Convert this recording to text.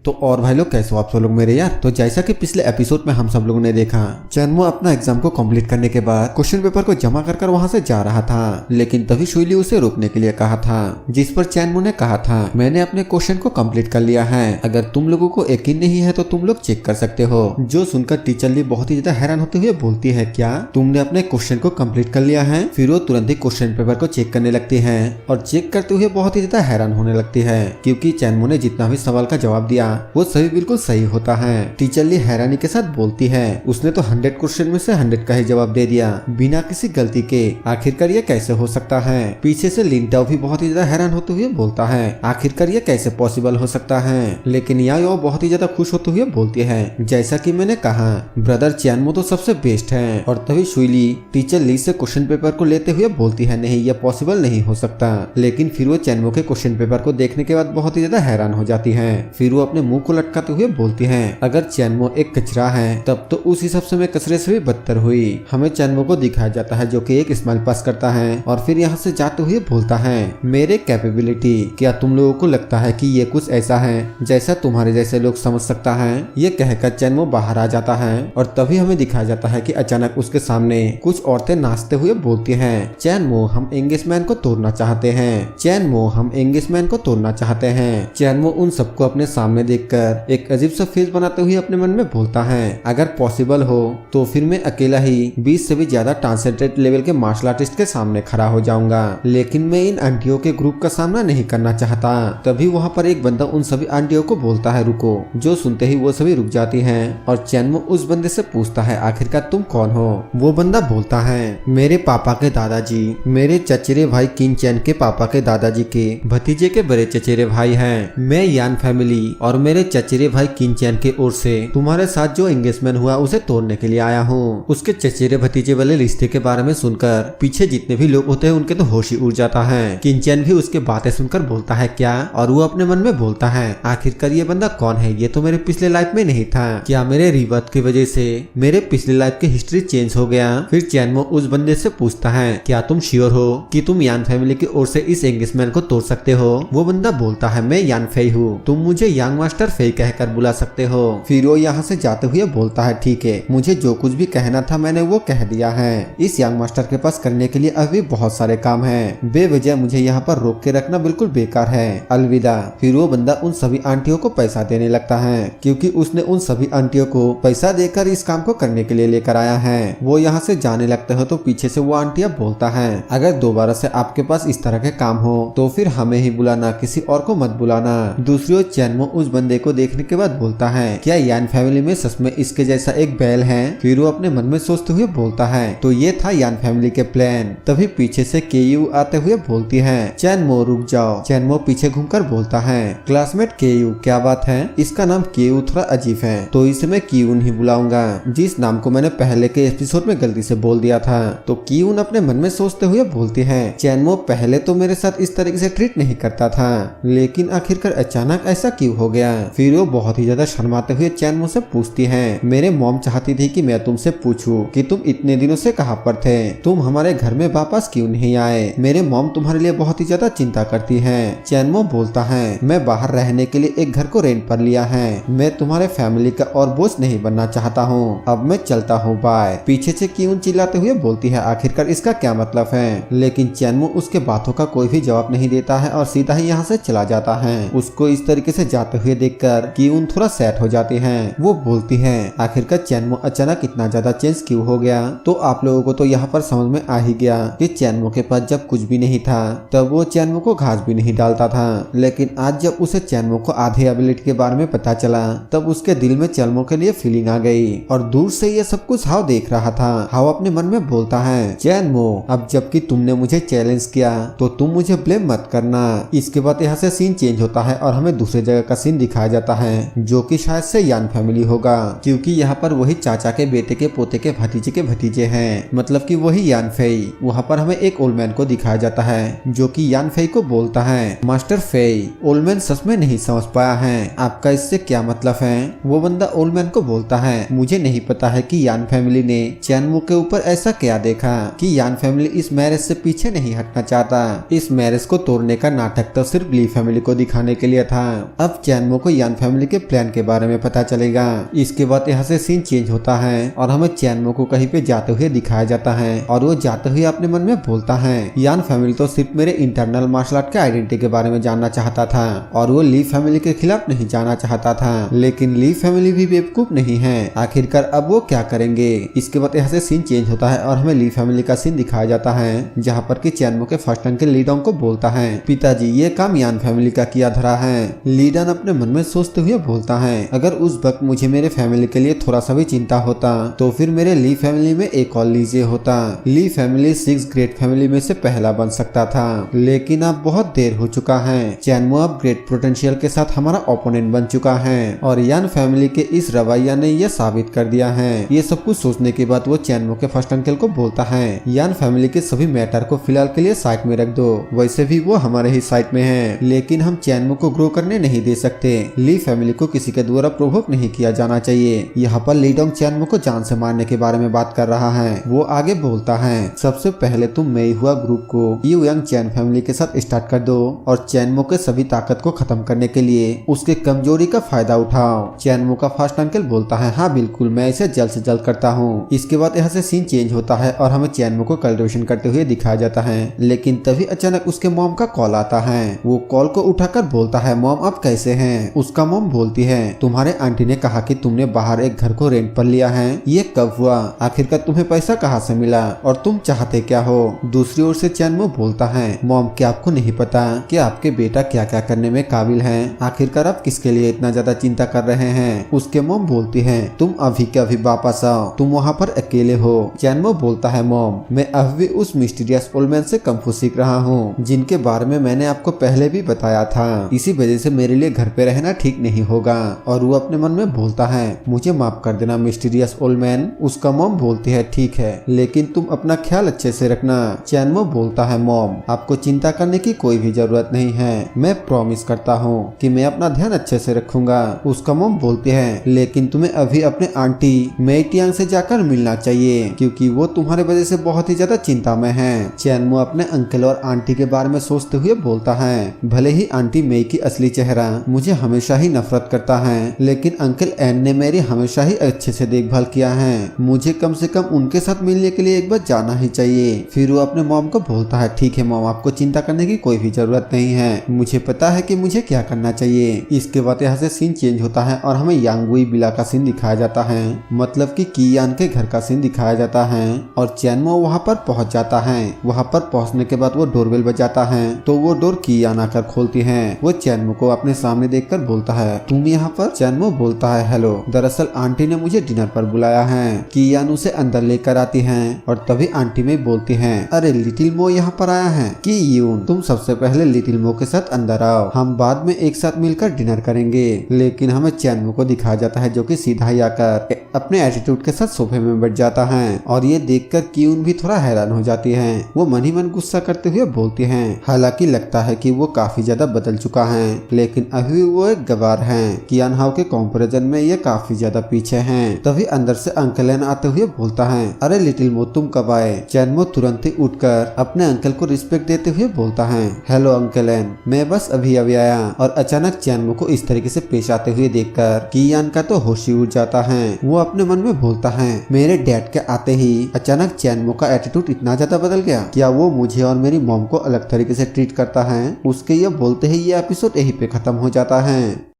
तो और भाई लोग कैसे हो आप सब लोग मेरे यार। तो जैसा कि पिछले एपिसोड में हम सब लोगों ने देखा, चैनमो अपना एग्जाम को कंप्लीट करने के बाद क्वेश्चन पेपर को जमा कर वहां से जा रहा था, लेकिन तभी शुइली उसे रोकने के लिए कहा था, जिस पर चैनमो ने कहा था मैंने अपने क्वेश्चन को कंप्लीट कर लिया है, अगर तुम लोगों को यकीन नहीं है तो तुम लोग चेक कर सकते हो। जो सुनकर टीचर ली बहुत ही ज्यादा हैरान होते हुए बोलती है, क्या तुमने अपने क्वेश्चन को कंप्लीट कर लिया है? फिर वो तुरंत ही क्वेश्चन पेपर को चेक करने लगती है और चेक करते हुए बहुत ही ज्यादा हैरान होने लगती है, क्योंकि चैनमो ने जितना भी सवाल का जवाब दिया वो सभी बिल्कुल सही होता है। टीचर ली हैरानी के साथ बोलती है, उसने तो 100 क्वेश्चन में से 100 का ही जवाब दे दिया बिना किसी गलती के, आखिरकार ये कैसे हो सकता है? पीछे से लिंटाओ भी बहुत ही ज्यादा हैरान होते हुए बोलता है, आखिरकार ये कैसे पॉसिबल हो सकता है? लेकिन याओ बहुत ही ज्यादा खुश होते हुए बोलती है, जैसा कि मैंने कहा ब्रदर चैनमो तो सबसे बेस्ट है। और तभी शुइली टीचर ली से क्वेश्चन पेपर को लेते हुए बोलती है, नहीं ये पॉसिबल नहीं हो सकता। लेकिन फिर वो चैनमो के क्वेश्चन पेपर को देखने के बाद बहुत ही ज्यादा हैरान हो जाती है। फिर वो अपने मुंह को लटकाते हुए बोलती है, अगर चैनमो एक कचरा है तब तो उस हिसाब से मैं कचरे से भी बदतर हुई। हमें चैनमो को दिखाया जाता है जो कि एक स्माइल पास करता है और फिर यहाँ से जाते हुए बोलता है, मेरे कैपेबिलिटी, क्या तुम लोगों को लगता है कि ये कुछ ऐसा है जैसा तुम्हारे जैसे लोग समझ सकता है? ये कहकर चैनमो बाहर आ जाता है और तभी हमें दिखाया जाता है कि अचानक उसके सामने कुछ औरतें नाचते हुए बोलती हैं, चैनमो हम एंगेजमैन को तोड़ना चाहते हैं, चैनमो हम एंगेजमैन को तोड़ना चाहते हैं। चैनमो उन सबको अपने सामने देखकर एक अजीब सा फेस बनाते हुए अपने मन में बोलता है, अगर पॉसिबल हो तो फिर मैं अकेला ही 20 से भी ज्यादा ट्रांसेंडेंट लेवल के मार्शल आर्टिस्ट के सामने खड़ा हो जाऊंगा, लेकिन मैं इन आंटियों के ग्रुप का सामना नहीं करना चाहता। तभी वहाँ पर एक बंदा उन सभी आंटियों को बोलता है, रुको। जो सुनते ही वो सभी रुक जाती हैं और चैनमो उस बंदे से पूछता है, आखिरकार तुम कौन हो? वो बंदा बोलता है, मेरे पापा के दादाजी, मेरे चचेरे भाई किन चैन के पापा के दादाजी के भतीजे के बड़े चचेरे भाई हैं। मैं यान फैमिली और मेरे चचेरे भाई किन चैन के ओर से तुम्हारे साथ जो एंगेजमेंट हुआ उसे तोड़ने के लिए आया हूँ। उसके चचेरे भतीजे वाले रिश्ते के बारे में सुनकर पीछे जितने भी लोग होते हैं उनके तो होश ही उड़ जाता है। किन चैन भी उसके बातें सुनकर बोलता है, क्या? और वो अपने मन में बोलता है, आखिरकार ये बंदा कौन है? ये तो मेरे पिछले लाइफ में नहीं था, क्या मेरे रिवर्थ की वजह से मेरे पिछले लाइफ की हिस्ट्री चेंज हो गया? फिर चैनमो उस बंदे से पूछता है, क्या तुम श्योर हो कि तुम यान फैमिली की ओर से इस एंगेजमेंट को तोड़ सकते हो? वो बंदा बोलता है, मैं यान फेई हूँ, तुम मुझे यंग मास्टर फेई कहकर बुला सकते हो। फिर वो यहाँ से जाते हुए बोलता है, ठीक है, मुझे जो कुछ भी कहना था मैंने वो कह दिया है। इस यंग मास्टर के पास करने के लिए अभी बहुत सारे काम हैं, बेवजह मुझे यहाँ पर रोक के रखना बिल्कुल बेकार है, अलविदा। फिर वो बंदा उन सभी आंटियों को पैसा देने लगता है, क्योंकि उसने उन सभी आंटियों को पैसा देकर इस काम को करने के लिए लेकर आया है। वो यहाँ से जाने लगते हो तो पीछे से वो आंटियां बोलता है, अगर दोबारा से आपके पास इस तरह के काम हो तो फिर हमें ही बुलाना, किसी और को मत बुलाना। दूसरी ओर चैनमो उस बंदे को देखने के बाद बोलता है, क्या यान फैमिली में सच में इसके जैसा एक बैल है? फिर वो अपने मन में सोचते हुए बोलता है, तो ये था यान फैमिली के प्लान। तभी पीछे से केयू आते हुए बोलती है, चैनमो रुक जाओ। चैनमो पीछे घूमकर बोलता है, क्लासमेट केयू, क्या बात है? इसका नाम केयू थोड़ा अजीब है, तो इसे मैं कीयून ही बुलाऊंगा, जिस नाम को मैंने पहले के एपिसोड में गलती से बोल दिया था। तो कीयून अपने मन में सोचते हुए बोलती है, चैनमो पहले तो मेरे साथ इस तरीके से ट्रीट नहीं करता था, लेकिन आखिरकार अचानक ऐसा क्यों हो गया? फिर वो बहुत ही ज्यादा शर्माते हुए चैनमो से पूछती है, मेरे मॉम चाहती थी कि मैं तुमसे पूछूं कि तुम इतने दिनों से कहाँ पर थे, तुम हमारे घर में वापस क्यों नहीं आए? मेरे मॉम तुम्हारे लिए बहुत ही ज्यादा चिंता करती है। चैनमो बोलता है, मैं बाहर रहने के लिए एक घर को रेंट पर लिया है, मैं तुम्हारे फैमिली का और बोझ नहीं बनना चाहता हूँ, अब मैं चलता हूँ, बाय। पीछे से क्यों चिल्लाते हुए बोलती है, आखिरकार इसका क्या मतलब है? लेकिन चैनमो उसके बातों का कोई भी जवाब नहीं देता है और सीधा ही यहाँ से चला जाता है। उसको इस तरीके से जाते हुए देखकर कीयून थोड़ा सैड हो जाती है। वो बोलती है, आखिरकार चैनमो अचानक इतना ज्यादा चेंज क्यों हो गया? तो आप लोगों को तो यहाँ पर समझ में आ ही गया कि चैनमो के पास जब कुछ भी नहीं था तब वो चैनमो को घास भी नहीं डालता था, लेकिन आज जब उसे चैनमो को आधे एबिलिटी के बारे में पता चला तब उसके दिल में चैनमो के लिए फीलिंग आ गई। और दूर से ये सब कुछ हाव देख रहा था। हाव अपने मन में बोलता है, चैनमो अब जबकि तुमने मुझे चैलेंज किया तो तुम मुझे ब्लेम मत करना। इसके बाद यहाँ से सीन चेंज होता है और हमें दूसरे जगह का सीन दिखाया जाता है, जो कि शायद से यान फैमिली होगा, क्योंकि यहाँ पर वही चाचा के बेटे के पोते के भतीजे हैं, मतलब कि वही यान फेई। वहाँ पर हमें एक ओल्ड मैन को दिखाया जाता है जो कि यान फेई को बोलता है, मास्टर फेई, ओल्ड मैन सच में नहीं समझ पाया है, आपका इससे क्या मतलब है? वो बंदा ओल्ड मैन को बोलता है, मुझे नहीं पता है कि यान फैमिली ने चैनमो के ऊपर ऐसा क्या देखा कि यान फैमिली इस मैरिज से पीछे नहीं हटना चाहता। इस मैरिज को तोड़ने का नाटक तो सिर्फ ली फैमिली को दिखाने के लिए था। अब चैनमो चैनमो को यान फैमिली के प्लान के बारे में पता चलेगा। इसके बाद यहाँ से सीन चेंज होता है और हमें चैनमो को कहीं पे जाते हुए दिखाया जाता है और वो जाते हुए अपने मन में बोलता है यान फैमिली तो सिर्फ मेरे इंटरनल मार्शल आर्ट के आइडेंटिटी के बारे में जानना चाहता था और वो ली फैमिली के खिलाफ नहीं जाना चाहता था, लेकिन ली फैमिली भी बेवकूफ नहीं है। आखिरकार अब वो क्या करेंगे। इसके बाद यहाँ से सीन चेंज होता है और हमें ली फैमिली का सीन दिखाया जाता है जहाँ पर कि चैनमो के फर्स्ट अंकल लीडोंग को बोलता है पिताजी ये काम यान फैमिली का किया धरा है। लीडन अपने मन में सोचते हुए बोलता है अगर उस वक्त मुझे मेरे फैमिली के लिए थोड़ा सा भी चिंता होता तो फिर मेरे ली फैमिली में एक और लीजे होता। ली फैमिली 6 ग्रेट फैमिली में से पहला बन सकता था, लेकिन अब बहुत देर हो चुका है। चैनमो अब ग्रेट पोटेंशियल के साथ हमारा ओपोनेंट बन चुका है और यान फैमिली के इस रवैया ने यह साबित कर दिया है। ये सब कुछ सोचने के बाद वो चैनमो के फर्स्ट अंकल को बोलता है यान फैमिली के सभी मैटर को फिलहाल के लिए साइड में रख दो, वैसे भी वो हमारे ही साइड में है, लेकिन हम चैनमो को ग्रो करने नहीं दे सकते। ली फैमिली को किसी के द्वारा प्रोवोक नहीं किया जाना चाहिए। यहाँ पर लीडोंग चैनमो को जान से मारने के बारे में बात कर रहा है। वो आगे बोलता है सबसे पहले तुम मई हुआ ग्रुप को यू यंग चैन फैमिली के साथ स्टार्ट कर दो और चैनमो के सभी ताकत को खत्म करने के लिए उसके कमजोरी का फायदा उठाओ। चैनमो का फर्स्ट अंकल बोलता है हाँ बिल्कुल मैं इसे जल्द से जल्द करता हूँ। इसके बाद यहाँ से सीन चेंज होता है और हमें चैनमो को कल्टिवेशन करते हुए दिखाया जाता है, लेकिन तभी अचानक उसके मॉम का कॉल आता है। वो कॉल को उठाकर बोलता है मॉम आप कैसे हैं। उसका मॉम बोलती है तुम्हारे आंटी ने कहा कि तुमने बाहर एक घर को रेंट पर लिया है, ये कब हुआ, आखिरकार तुम्हें पैसा कहाँ से मिला और तुम चाहते क्या हो। दूसरी ओर से चैनमो बोलता है मॉम क्या आपको नहीं पता कि आपके बेटा क्या क्या करने में काबिल है, आखिरकार आप किसके लिए इतना ज्यादा चिंता कर रहे हैं। उसके मॉम बोलती है तुम अभी के अभी वापस आओ, तुम वहाँ पर अकेले हो। चैनमो बोलता है मॉम मैं अभी उस मिस्टीरियस ओल्ड मैन से कंफू सीख रहा हूँ जिनके बारे में मैंने आपको पहले भी बताया था, इसी वजह से मेरे लिए घर पे रहना ठीक नहीं होगा। और वो अपने मन में बोलता है मुझे माफ कर देना मिस्टीरियस ओल्ड मैन। उसका मॉम बोलती है ठीक है लेकिन तुम अपना ख्याल अच्छे से रखना। चैनमो बोलता है मॉम आपको चिंता करने की कोई भी जरूरत नहीं है, मैं प्रॉमिस करता हूँ कि मैं अपना ध्यान अच्छे से रखूंगा। उसका मॉम बोलती है लेकिन तुम्हें अभी अपने आंटी मेटियांग से जाकर मिलना चाहिए क्योंकि वो तुम्हारे वजह से बहुत ही ज्यादा चिंता में है। चैनमो अपने अंकल और आंटी के बारे में सोचते हुए बोलता है भले ही आंटी मेई की असली चेहरा मुझे हमेशा ही नफरत करता है, लेकिन अंकल एन ने मेरी हमेशा ही अच्छे से देखभाल किया है, मुझे कम से कम उनके साथ मिलने के लिए एक बार जाना ही चाहिए। फिर वो अपने मॉम को बोलता है ठीक है मॉम आपको चिंता करने की कोई भी जरूरत नहीं है, मुझे पता है कि मुझे क्या करना चाहिए। इसके बाद यहाँ से सीन चेंज होता है और हमें यांगुई बिला का सीन दिखाया जाता है, मतलब कि कियान के घर का सीन दिखाया जाता है और चैनमो वहाँ पर पहुँच जाता है। वहाँ पर पहुँचने के बाद वो डोरबेल बजाता है तो वो डोर कियान आकर खोलती है। वो चैनमो को अपने सामने देखकर बोलता है तुम यहाँ पर। चैनमो बोलता है हेलो, दरअसल आंटी ने मुझे डिनर पर बुलाया है। कियान उसे अंदर लेकर आती है और तभी आंटी में बोलती है अरे लिटिल मो यहाँ पर आया है कि यून तुम सबसे पहले लिटिल मो के साथ अंदर आओ, हम बाद में एक साथ मिलकर डिनर करेंगे। लेकिन हमें चैनमो को दिखाया जाता है जो कि सीधा ही आकर अपने एटीट्यूड के साथ सोफे में बैठ जाता है और ये देखकर कियून भी थोड़ा हैरान हो जाती है। वो मन ही मन गुस्सा करते हुए बोलती है हालांकि लगता है कि वो काफी ज्यादा बदल चुका है लेकिन अभी वो एक गवार है, कियान हाउ के कंपैरिजन में ये काफी ज्यादा पीछे हैं। तभी अंदर से अंकल एन आते हुए बोलता है अरे लिटिल मो तुम कब आए। चैनमो तुरंत ही उठकर अपने अंकल को रिस्पेक्ट देते हुए बोलता है हेलो अंकल एन मैं बस अभी आया। और अचानक चैनमो को इस तरीके से पेश आते हुए देखकर कियान का तो होश ही उड़ जाता है। वो अपने मन में बोलता है मेरे डैड के आते ही अचानक चैनमो का एटीट्यूड इतना ज्यादा बदल गया, क्या वो मुझे और मेरी मॉम को अलग तरीके से ट्रीट करता है। उसके ये बोलते ही ये एपिसोड यहीं पे खत्म हो जाता है।